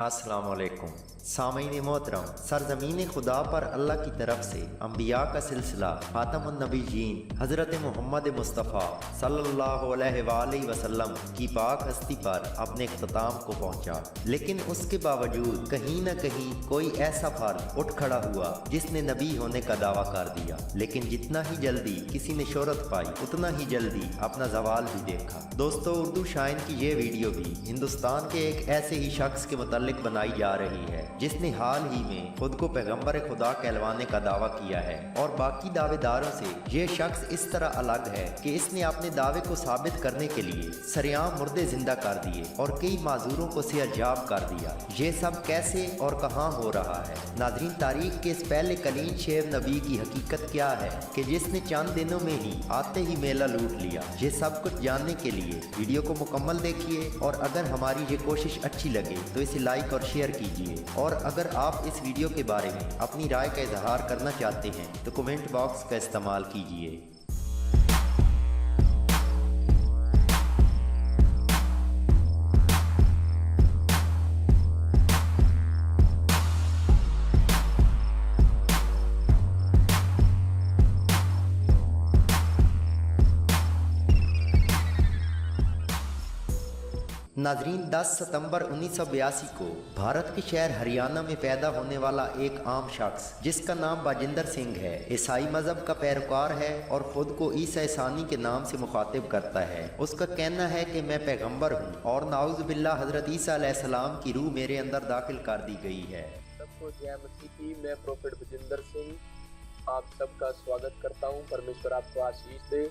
अस्सलाम वालेकुम सामीन मोहतरम, सरजमीन खुदा पर अल्लाह की तरफ से अम्बिया का सिलसिला खातमुन नबीयीन हज़रत मोहम्मद मुस्तफ़ा सल्लल्लाहु अलैहि वसल्लम की पाक हस्ती पर अपने इख्तिताम को पहुंचा। लेकिन उसके बावजूद कहीं न कहीं कोई ऐसा फर्द उठ खड़ा हुआ जिसने नबी होने का दावा कर दिया। लेकिन जितना ही जल्दी किसी ने शोहरत पाई, उतना ही जल्दी अपना जवाल भी देखा। दोस्तों, उर्दू शायन की ये वीडियो भी हिंदुस्तान के एक ऐसे ही शख्स के मुतालिक बनाई जा रही है जिसने हाल ही में खुद को पैगंबर खुदा कहलवाने का दावा किया है। और बाकी दावेदारों से ये शख्स इस तरह अलग है कि इसने अपने दावे को साबित करने के लिए सरेआम मुर्दे जिंदा कर दिए और कई माजूरों को सेहजाब कर दिया। ये सब कैसे और कहां हो रहा है? नाज़रीन, तारीख के इस पहले कलीन शेब नबी की हकीकत क्या है कि जिसने चंद दिनों में ही आते ही मेला लूट लिया? ये सब कुछ जानने के लिए वीडियो को मुकम्मल देखिए और अगर हमारी ये कोशिश अच्छी लगे तो इसे लाइक और शेयर कीजिए। और अगर आप इस वीडियो के बारे में अपनी राय का इजहार करना चाहते हैं तो कमेंट बॉक्स का इस्तेमाल कीजिए। नाजरीन, 10 सितंबर 1982 को भारत के शहर हरियाणा में पैदा होने वाला एक आम शख्स जिसका नाम बाजिंदर सिंह है, ईसाई मजहब का पैरोकार है और खुद को ईसा सानी के नाम से मुखातिब करता है। उसका कहना है कि मैं पैगंबर हूँ और नाउज़ बिल्लाह हजरत ईसा अलैहिस्सलाम की रूह मेरे अंदर दाखिल कर दी गई है। सबको जय मसीह की। मैं प्रोफेट बाजिंदर सिंह आप सबका स्वागत करता हूँ। परमेश्वर आपको आशीष दे।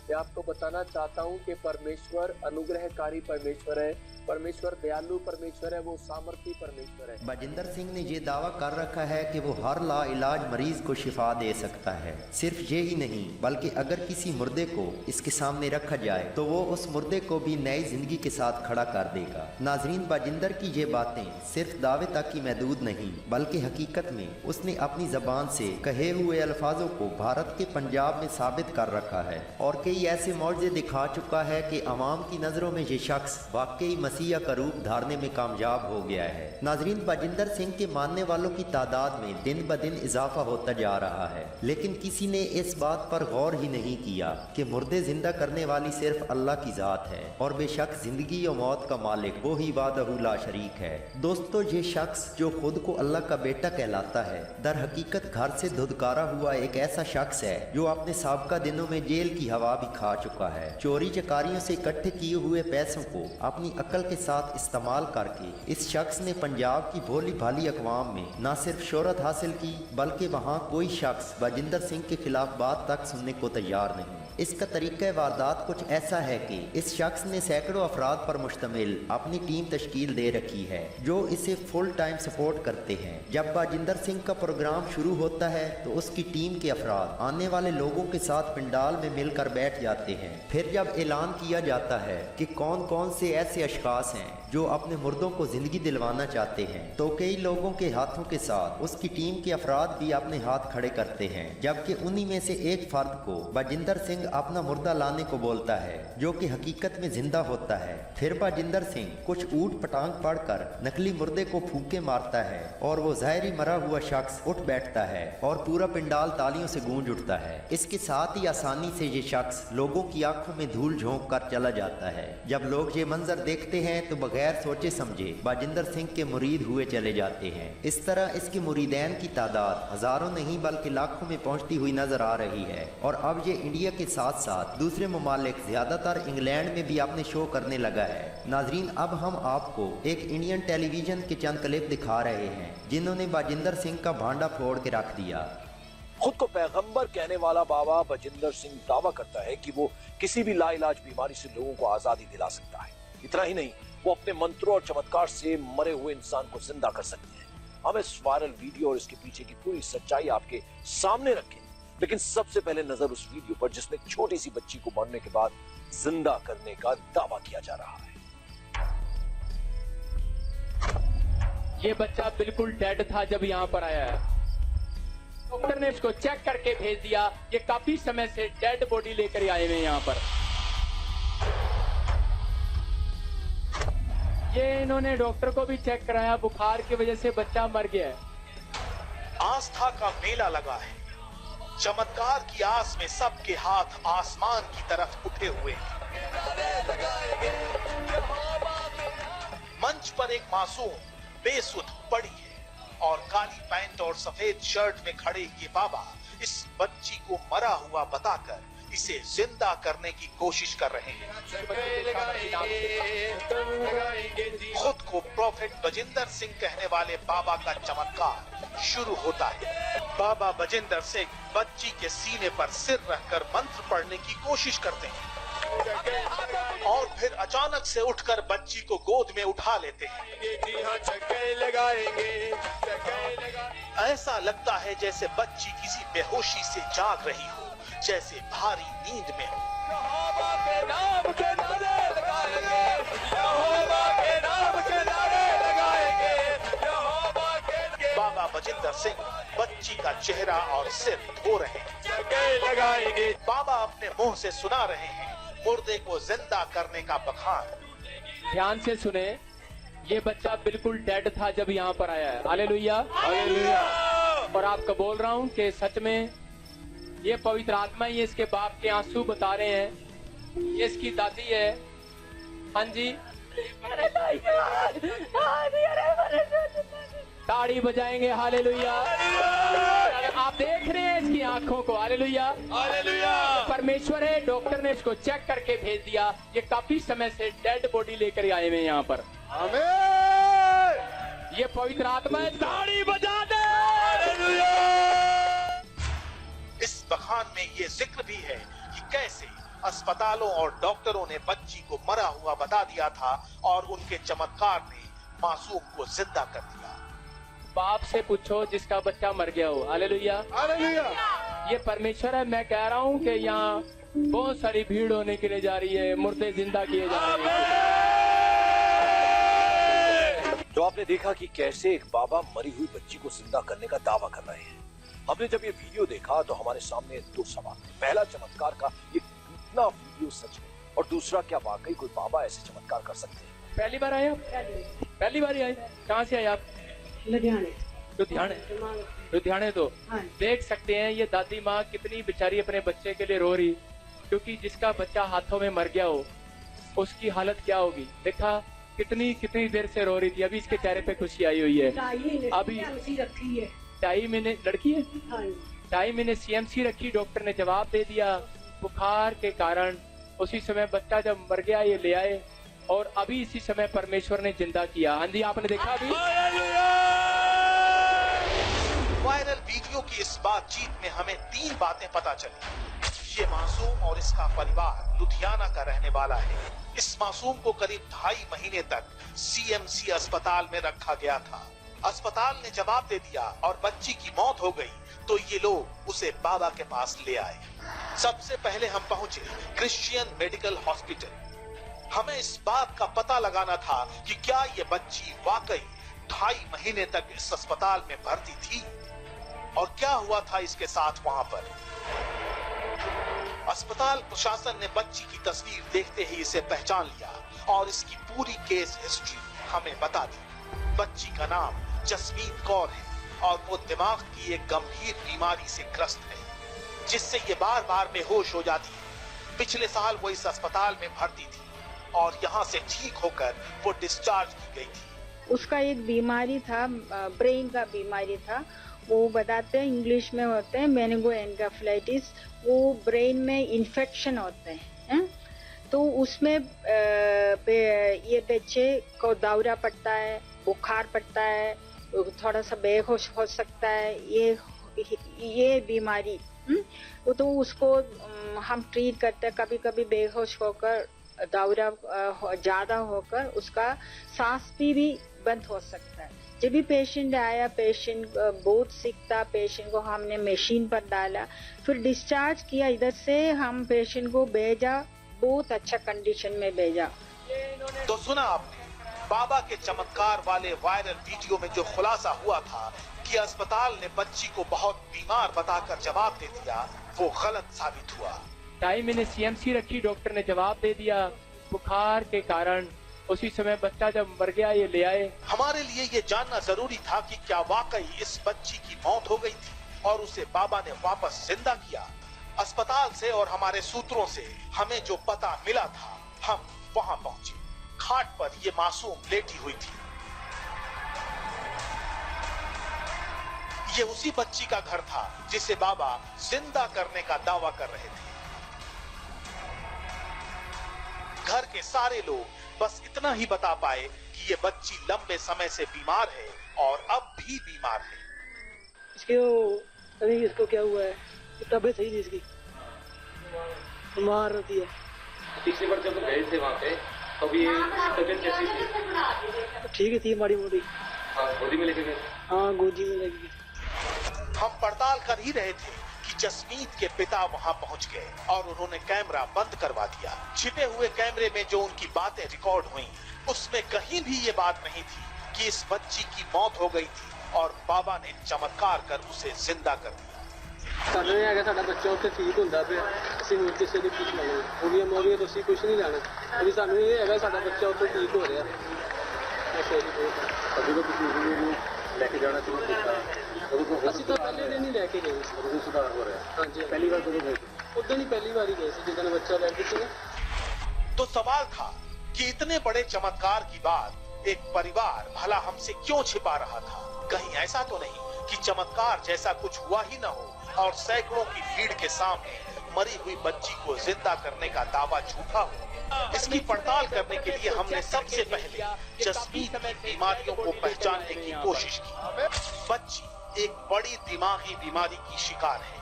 मैं आपको बताना चाहता हूँ कि परमेश्वर अनुग्रहकारी परमेश्वर है, परमेश्वर दयालु परमेश्वर है, वो सामर्थी परमेश्वर है। बाजिंदर सिंह ने ये दावा कर रखा है कि वो हर ला इलाज मरीज को शिफा दे सकता है। सिर्फ ये ही नहीं बल्कि अगर किसी मुर्दे को इसके सामने रखा जाए तो वो उस मुर्दे को भी नई जिंदगी के साथ खड़ा कर देगा। नाजरीन, बाजिंदर की ये बातें सिर्फ दावे तक ही महदूद नहीं बल्कि हकीकत में उसने अपनी जबान से कहे हुए अल्फाजों को भारत के पंजाब में साबित कर रखा है और कई ऐसे मौजे दिखा चुका है कि अवाम की नजरों में ये शख्स वाकई मसीहा का रूप धारने में कामयाब हो गया है। नाजरीन, बाजिंदर सिंह के मानने वालों की तादाद में दिन ब दिन इजाफा होता जा रहा है, लेकिन किसी ने इस बात पर गौर ही नहीं किया कि मुर्दे जिंदा करने वाली सिर्फ अल्लाह की जात है और बेशक जिंदगी और मौत का मालिक वो ही वादहू ला शरीक है। दोस्तों, ये शख्स जो खुद को अल्लाह का बेटा कहलाता है दर हकीकत घर से धुदकारा हुआ एक ऐसा शख्स है जो अपने साबका दिनों में जेल की हवा भी खा चुका है। चोरी चकारियों से इकट्ठे किए हुए पैसों को अपनी अकल के साथ इस्तेमाल करके इस शख्स ने पंजाब की भोली भाली अकवाम में न सिर्फ शोहरत हासिल की बल्कि वहाँ कोई शख्स बाजिंदर सिंह के खिलाफ बात तक सुनने को तैयार नहीं। इसका तरीका वारदात कुछ ऐसा है कि इस शख्स ने सैकड़ों अफराद पर मुश्तमिल अपनी टीम तश्कील दे रखी है जो इसे फुल टाइम सपोर्ट करते हैं। जब बाजिंदर सिंह का प्रोग्राम शुरू होता है तो उसकी टीम के अफराद आने वाले लोगों के साथ पंडाल में मिलकर बैठ जाते हैं। फिर जब ऐलान किया जाता है कि कौन कौन से ऐसे अशखास हैं जो अपने मुर्दों को जिंदगी दिलवाना चाहते हैं तो कई लोगों के हाथों के साथ उसकी टीम के अफराद भी अपने हाथ खड़े करते हैं, जबकि उन्हीं में से एक फर्द को बाजिंदर सिंह अपना मुर्दा लाने को बोलता है जो कि हकीकत में जिंदा होता है। फिर बाजिंदर सिंह कुछ ऊट पटांग पढ़कर नकली मुर्दे को फूंके मारता है और वो ज़ाहिरी मरा हुआ शख्स उठ बैठता है और पूरा पंडाल तालियों से गूंज उठता है। इसके साथ ही आसानी से ये शख्स लोगों की आंखों में धूल झोंक कर चला जाता है। जब लोग ये मंजर देखते हैं तो बगैर सोचे समझे बाजिंदर सिंह के मुरीद हुए चले जाते हैं। इस तरह इसके मुरीदैन की तादाद हजारों नहीं बल्कि लाखों में पहुंचती हुई नजर आ रही है और अब ये इंडिया के साथ साथ दूसरे ममालिक ज्यादातर इंग्लैंड में भी अपने शो करने लगा है। नाजरीन, अब हम आपको एक इंडियन टेलीविजन के चंद क्लिप दिखा रहे हैं जिन्होंने बाजिंदर सिंह का भांडा फोड़ के रख दिया। खुद को पैगंबर कहने वाला बाबा बाजिंदर सिंह दावा करता है कि वो किसी भी लाइलाज बीमारी से लोगों को आजादी दिला सकता है। इतना ही नहीं, वो अपने मंत्रों और चमत्कार से मरे हुए इंसान को जिंदा कर सकते हैं। हम इस वायरल वीडियो और इसके पीछे की पूरी सच्चाई आपके सामने रखें, लेकिन सबसे पहले नजर उस वीडियो पर जिसमें छोटी सी बच्ची को मरने के बाद जिंदा करने का दावा किया जा रहा है। ये बच्चा बिल्कुल डेड था जब यहाँ पर आया है। डॉक्टर ने इसको चेक करके भेज दिया। ये काफी समय से डेड बॉडी लेकर आए हुए यहाँ पर। ये इन्होंने डॉक्टर को भी चेक कराया, बुखार की वजह से बच्चा मर गया है। आस्था का मेला लगा है। चमत्कार की आस में सबके हाथ आसमान की तरफ उठे हुए हैं। मंच पर एक मासूम बेसुध पड़ी है और काली पैंट और सफेद शर्ट में खड़े ये बाबा इस बच्ची को मरा हुआ बताकर इसे जिंदा करने की कोशिश कर रहे हैं। खुद को प्रोफेट बजिंदर सिंह कहने वाले बाबा का चमत्कार शुरू होता है। बाबा बजिंदर सिंह बच्ची के सीने पर सिर रखकर मंत्र पढ़ने की कोशिश करते हैं और फिर अचानक से उठकर बच्ची को गोद में उठा लेते हैं। ऐसा लगता है जैसे बच्ची किसी बेहोशी से जाग रही हो, जैसे भारी नींद में हो। बाबा बजिंदर सिंह बच्ची का चेहरा और सिर धो रहे हैं। बाबा अपने मुंह से सुना रहे हैं मुर्दे को जिंदा करने का बखान। ध्यान से सुने, ये बच्चा बिल्कुल डेड था जब यहाँ पर आया है। Hallelujah, hallelujah. और आपको बोल रहा हूँ कि सच में ये पवित्र आत्मा ही इसके बाप के आंसू बता रहे हैं। ये इसकी दादी है। हाँ जी, ताड़ी बजाएंगे। हालेलुया। आप देख रहे हैं इसकी आंखों को। Hallelujah, hallelujah. परमेश्वर है, डॉक्टर ने इसको चेक करके भेज दिया। ये काफी समय से डेड बॉडी लेकर आए हुए हैं यहाँ पर। आमीन। ये पवित्र आत्मा है, ताड़ी बजा दे। हालेलुया। इस बखान में ये जिक्र भी है कि कैसे अस्पतालों और डॉक्टरों ने बच्ची को मरा हुआ बता दिया था और उनके चमत्कार ने मासूम को जिंदा कर दिया। बाप से पूछो जिसका बच्चा मर गया हो। Hallelujah, hallelujah. ये परमेश्वर है। मैं कह रहा हूँ कि यहाँ बहुत सारी भीड़ होने के लिए जा रही है, मुर्दे जिंदा किए जा रहे हैं। तो आपने देखा कि कैसे एक बाबा मरी हुई बच्ची को जिंदा करने का दावा कर रहे हैं। हमने जब ये वीडियो देखा तो हमारे सामने दो सवाल थे। पहला, चमत्कार का ये कितना वीडियो सच है, और दूसरा, क्या वाकई कोई बाबा ऐसे चमत्कार कर सकते हैं? पहली बार आए आप? पहली बार आए? कहाँ से आए आप? लुधियाने। लुधियाने। तो हाँ। देख सकते हैं ये दादी माँ कितनी बेचारी अपने बच्चे के लिए रो रही, क्योंकि जिसका बच्चा हाथों में मर गया हो उसकी हालत क्या होगी। देखा कितनी देर से रो रही थी। अभी इसके चेहरे पे खुशी आई हुई है। अभी रखी है। 2.5 महीने लड़की है। हाँ। 2.5 महीने CMC रखी। डॉक्टर ने जवाब दे दिया बुखार के कारण। उसी समय बच्चा जब मर गया ये ले आए और अभी इसी समय परमेश्वर ने जिंदा किया। हाँ जी, आपने देखा अभी। वायरल वीडियो की इस बातचीत में हमें 3 बातें पता चली। ये मासूम और इसका परिवार लुधियाना का रहने वाला है। इस मासूम को करीब 2.5 महीने तक CMC अस्पताल में रखा गया था। अस्पताल ने जवाब दे दिया और बच्ची की मौत हो गई तो ये लोग उसे बाबा के पास ले आए। सबसे पहले हम पहुंचे क्रिश्चियन मेडिकल हॉस्पिटल। हमें इस बात का पता लगाना था कि क्या ये बच्ची वाकई 2.5 महीने तक इस अस्पताल में भर्ती थी और क्या हुआ था इसके साथ वहां पर। अस्पताल प्रशासन ने बच्ची की तस्वीर देखते ही इसे पहचान लिया और इसकी पूरी केस हिस्ट्री हमें बता दी। बच्ची का नाम जसमीत कौर है और वो दिमाग की एक गंभीर बीमारी से ग्रस्त है, जिससे ये बार बार बेहोश हो जाती है। पिछले साल वो इस अस्पताल में भर्ती थी और यहाँ से ठीक होकर वो डिस्चार्ज की गई थी। उसका एक बीमारी था, ब्रेन का बीमारी था। वो बताते हैं इंग्लिश में होते हैं मेनिंगो एनकेफेलाइटिस। वो ब्रेन में इन्फेक्शन होते हैं। तो उसमें ये बच्चे को दौरा पड़ता है, बुखार पड़ता है, थोड़ा सा बेहोश हो सकता है। ये बीमारी तो उसको हम ट्रीट करते हैं। कभी कभी बेहोश होकर दौरा ज्यादा होकर उसका सांस भी बंद हो सकता है। जब भी पेशेंट आया, पेशेंट बहुत सिक था, पेशेंट को हमने मशीन पर डाला, फिर डिस्चार्ज किया। इधर से हम पेशेंट को भेजा, बहुत अच्छा कंडीशन में भेजा। तो सुना आपने बाबा के चमत्कार वाले वायरल वीडियो में जो खुलासा हुआ था कि अस्पताल ने बच्ची को बहुत बीमार बताकर जवाब दे दिया, वो गलत साबित हुआ। 2.5 महीने CMC रखी। डॉक्टर ने जवाब दे दिया बुखार के कारण। उसी समय बच्चा जब मर गया ये ले आए। हमारे लिए ये जानना जरूरी था कि क्या वाकई इस बच्ची की मौत हो गई थी और उसे बाबा ने वापस जिंदा किया। अस्पताल से और हमारे सूत्रों से हमें जो पता मिला था, हम वहां पहुंचे। खाट पर ये मासूम लेटी हुई थी। ये उसी बच्ची का घर था जिसे बाबा जिंदा करने का दावा कर रहे थे। घर के सारे लोग बस इतना ही बता पाए कि ये बच्ची लंबे समय से बीमार है और अब भी बीमार है। इसको क्या हुआ है? तबीयत सही नहीं इसकी, बीमार रहती है। पिछली बार जब गए थे वहाँ पे तब ये तबीयत कैसी थी? ठीक ही थी, माड़ी मोटी। हाँ, गोदी में लेके गए? हाँ, गोदी में लेके गए। हम पड़ताल कर ही रहे थे कि जसमीत के पिता वहां पहुंच गए और उन्होंने कैमरा बंद करवा दिया। छिपे हुए कैमरे में जो उनकी बातें रिकॉर्ड हुई, उसमें कहीं भी ये बात नहीं थी कि इस बच्ची की मौत हो गई थी और बाबा ने चमत्कार कर उसे जिंदा कर दिया। ਸਾਨੂੰ ਇਹ ਹੈਗਾ ਸਾਡਾ ਬੱਚਾ ਉੱਥੇ ਠੀਕ ਹੁੰਦਾ ਪਿਆ, ਅਸੀਂ ਹੁਣ ਕਿਸੇ ਦੀ ਕੁਝ ਮੰਗੋ ਉਹਦੀਆਂ ਮੋਰੀਆਂ ਤੁਸੀਂ ਕੁਝ ਨਹੀਂ ਲੈਣਾ। ਅभी ਸਾਨੂੰ ਇਹ ਹੈਗਾ ਸਾਡਾ ਬੱਚਾ ਉੱਥੇ ਠੀਕ ਹੋ ਰਿਹਾ। अभी तो किसी को लेके जाना चाहिए। ਅਸੀਂ ਤਾਂ ਪਹਿਲੇ ਦਿਨ ਹੀ ਲੈ ਕੇ ਗਏ ਸੀ। सुधार हो रहा है। ਹਾਂਜੀ, पहली बार कब गए? ਉਦੋਂ ਹੀ ਪਹਿਲੀ ਵਾਰੀ ਗਏ ਸੀ ਜਦੋਂ ਬੱਚਾ ਲੈ ਕੇ ਸੀ। तो सवाल था कि इतने बड़े चमत्कार की बात एक परिवार भला हमसे क्यों छिपा रहा था? कहीं ऐसा तो नहीं कि चमत्कार जैसा कुछ हुआ ही न हो और सैकड़ों की भीड़ के सामने मरी हुई बच्ची को जिंदा करने का दावा झूठा हो। इसकी पड़ताल करने के लिए हमने सबसे पहले जसमीत की बीमारियों को पहचानने की कोशिश की। बच्ची एक बड़ी दिमागी बीमारी की शिकार है।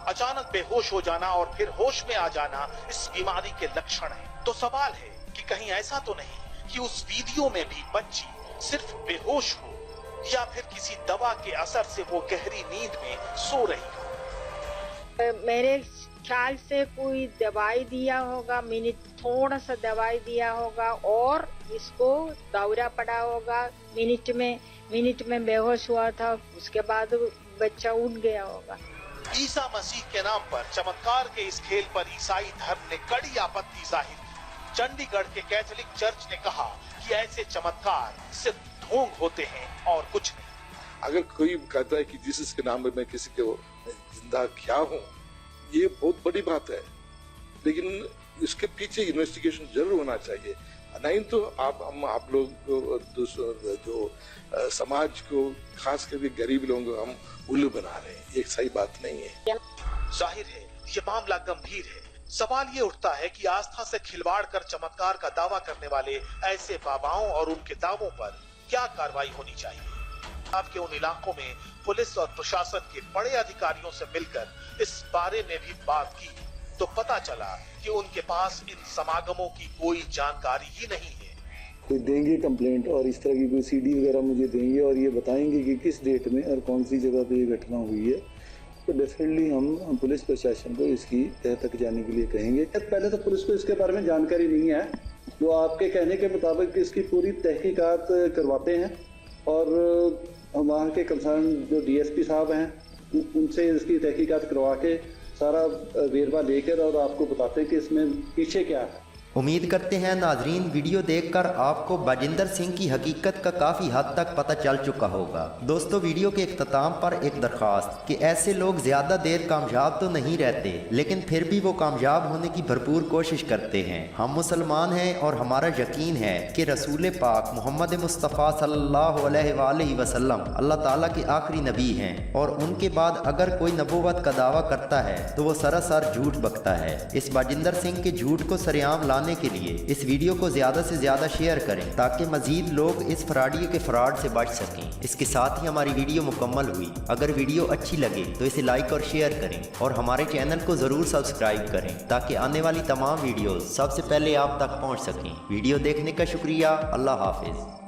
अचानक बेहोश हो जाना और फिर होश में आ जाना इस बीमारी के लक्षण है। तो सवाल है कि कहीं ऐसा तो नहीं कि उस वीडियो में भी बच्ची सिर्फ बेहोश हो या फिर किसी दवा के असर से वो गहरी नींद में सो रही हो। मेरे ख्याल से कोई दवाई दिया होगा, मैंने थोड़ा सा दवाई दिया होगा और इसको दौरा पड़ा होगा। मिनट में बेहोश हुआ था, उसके बाद बच्चा उठ गया होगा। ईसा मसीह के नाम पर चमत्कार के इस खेल पर ईसाई धर्म ने कड़ी आपत्ति जाहिर की। चंडीगढ़ के कैथोलिक चर्च ने कहा कि ऐसे चमत्कार सिर्फ ढोंग होते हैं और कुछ नहीं। अगर कोई कहता है कि जीसस के नाम में मैं किसी को जिंदा किया हूँ, ये बहुत बड़ी बात है, लेकिन इसके पीछे इन्वेस्टिगेशन जरूर होना चाहिए। नहीं तो आप लोग जो समाज को, खास करके गरीब लोगों को हम उल्लू बना रहे हैं, ये सही बात नहीं है। जाहिर है ये मामला गंभीर है। सवाल ये उठता है कि आस्था से खिलवाड़ कर चमत्कार का दावा करने वाले ऐसे बाबाओं और उनके दावों पर क्या कार्रवाई होनी चाहिए। आपके उन इलाकों में पुलिस और प्रशासन के बड़े अधिकारियों से मिलकर इस बारे में भी बात की तो पता चला कि उनके पास इन समागमों की कोई जानकारी ही नहीं है। कोई देंगे कंप्लेंट और इस तरह की कोई सीडी वगैरह मुझे देंगे और ये बताएंगे कि किस डेट में और कौन सी जगह पे ये घटना हुई है, तो डेफिनेटली हम पुलिस प्रशासन को इसकी तह तक जाने के लिए कहेंगे। पहले तो पुलिस को इसके बारे में जानकारी नहीं है, जो आपके कहने के मुताबिक इसकी पूरी तहकीकात करवाते हैं और वहाँ के कंसर्न जो डीएसपी साहब हैं उनसे इसकी तहकीकात करवा के सारा वेरवा लेकर और आपको बताते हैं कि इसमें पीछे क्या है। उम्मीद करते हैं नाजरीन वीडियो देखकर आपको बाजिंदर सिंह की हकीकत का काफ़ी हद तक पता चल चुका होगा। दोस्तों वीडियो के इख्तिताम पर एक दरख्वास्त कि ऐसे लोग ज़्यादा देर कामयाब तो नहीं रहते, लेकिन फिर भी वो कामयाब होने की भरपूर कोशिश करते हैं। हम मुसलमान हैं और हमारा यकीन है कि रसूल पाक मोहम्मद मुस्तफ़ा सल्लल्लाहु अलैहि वसल्लम अल्लाह ताला के आखिरी नबी हैं और उनके बाद अगर कोई नबूवत का दावा करता है तो वो सरासर झूठ बकता है। इस बाजिंदर सिंह के झूठ को सरेआम लाने के लिए इस वीडियो को ज्यादा से ज्यादा शेयर करें ताकि मजीद लोग इस फ्रॉडिये के फ्रॉड से बच सकें। इसके साथ ही हमारी वीडियो मुकम्मल हुई। अगर वीडियो अच्छी लगे तो इसे लाइक और शेयर करें और हमारे चैनल को जरूर सब्सक्राइब करें ताकि आने वाली तमाम वीडियोस सबसे पहले आप तक पहुंच सकें। वीडियो देखने का शुक्रिया। अल्लाह हाफिज।